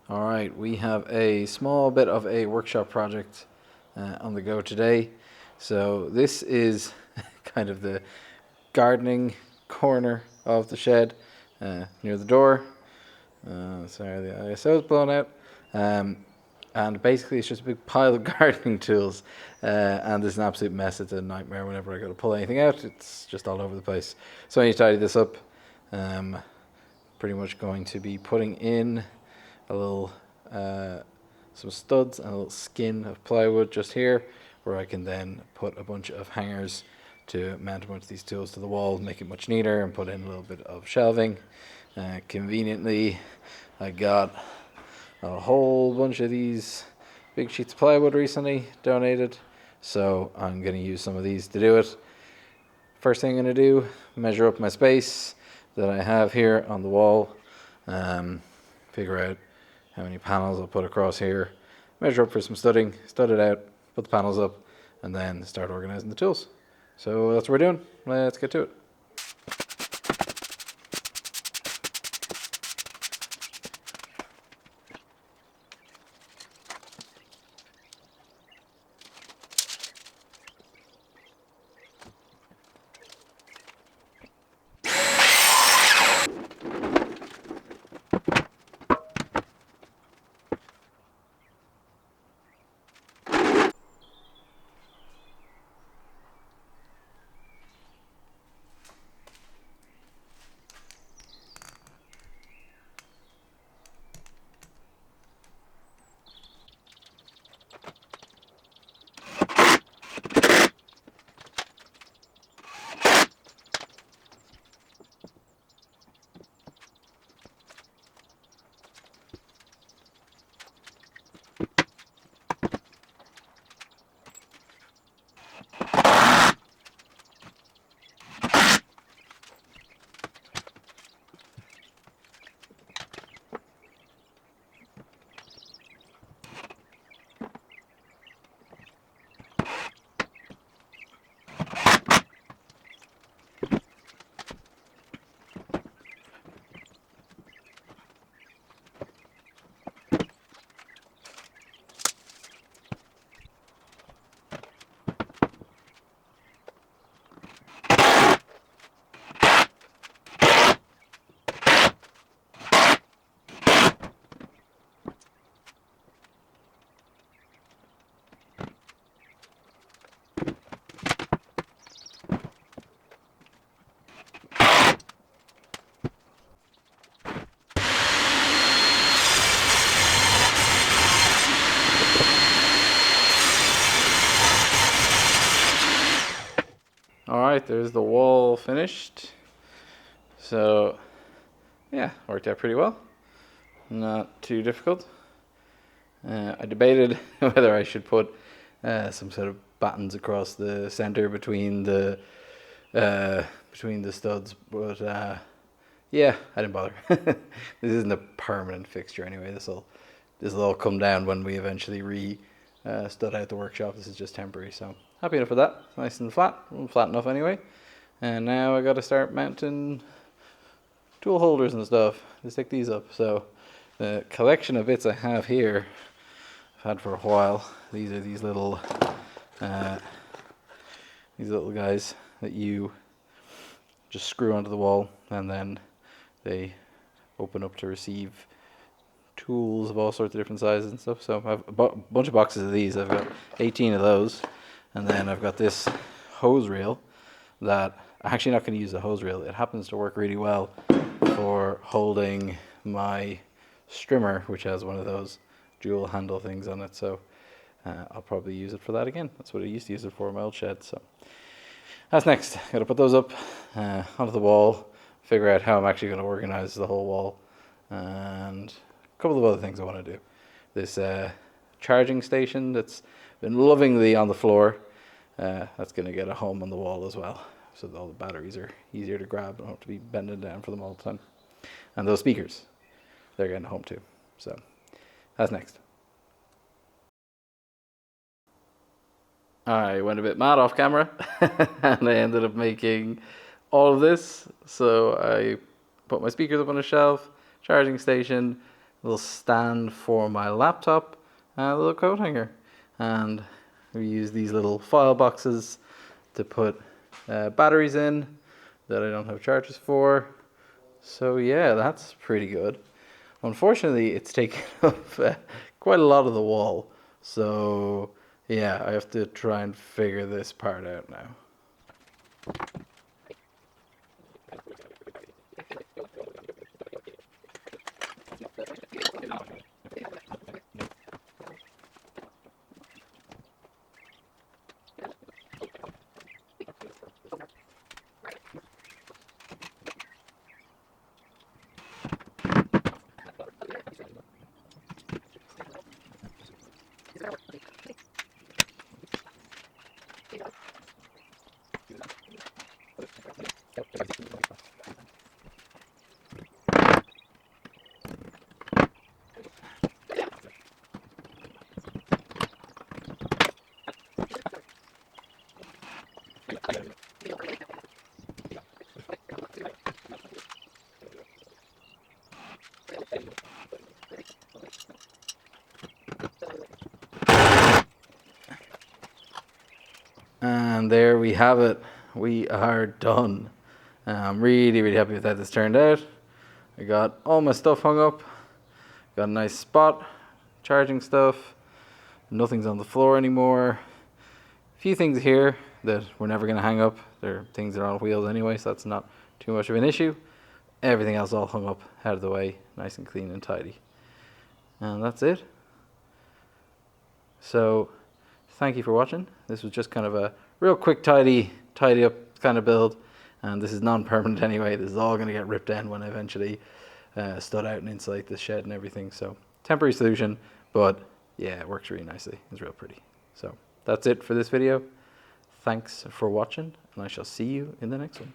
All right, we have a small bit of a workshop project on the go today. So this is kind of the gardening corner of the shed near the door. Sorry, the ISO is blown out. And basically it's just a big pile of gardening tools, and it's an absolute mess. It's a nightmare whenever I go to pull anything out. It's just all over the place. So I need to tidy this up. Pretty much going to be putting in a little some studs and a little skin of plywood just here, where I can then put a bunch of hangers to mount a bunch of these tools to the wall, make it much neater, and put in a little bit of shelving. Conveniently, I got a whole bunch of these big sheets of plywood recently donated, so I'm going to use some of these to do it. First thing I'm going to do, measure up my space that I have here on the wall, figure out how many panels I'll put across here, measure up for some studding, stud it out, put the panels up, and then start organizing the tools. So that's what we're doing. Let's get to it. Alright, there's the wall finished. So, yeah, worked out pretty well. Not too difficult. I debated whether I should put some sort of battens across the center between the studs, but yeah, I didn't bother. This isn't a permanent fixture anyway. This will all come down when we eventually stud out the workshop. This is just temporary, so happy enough with that. Nice and flat, flat enough anyway. And now I got to start mounting tool holders and stuff to stick these up. So the collection of bits I have here, I've had for a while. These are these little guys that you just screw onto the wall, and then they open up to receive tools of all sorts of different sizes and stuff. So I have a bunch of boxes of these. I've got 18 of those, and then I've got this hose reel that I'm actually not going to use. The hose reel, it happens to work really well for holding my strimmer, which has one of those dual handle things on it. So I'll probably use it for that again. That's what I used to use it for in my old shed. So that's next. Got to put those up onto the wall, figure out how I'm actually going to organize the whole wall, and a couple of other things I want to do. This charging station that's been lovingly on the floor, that's going to get a home on the wall as well, so that all the batteries are easier to grab. I don't have to be bending down for them all the time. And those speakers, they're getting a home too. So that's next. I went a bit mad off camera and I ended up making all of this. So I put my speakers up on a shelf, charging station, little stand for my laptop, and a little coat hanger. And we use these little file boxes to put batteries in that I don't have charges for. So yeah, that's pretty good. Unfortunately, it's taken up quite a lot of the wall. So yeah, I have to try and figure this part out now. And there we have it. We are done. I'm really, really happy with how this turned out. I got all my stuff hung up. Got a nice spot, charging stuff. Nothing's on the floor anymore. A few things here that we're never going to hang up. They're things that are on wheels anyway, so that's not too much of an issue. Everything else all hung up, out of the way, nice and clean and tidy. And that's it. So thank you for watching. This was just kind of a real quick tidy up kind of build, and this is non-permanent anyway. This is all going to get ripped down when I eventually stud out and insulate the shed and everything. So temporary solution, but yeah, it works really nicely. It's real pretty. So that's it for this video. Thanks for watching, and I shall see you in the next one.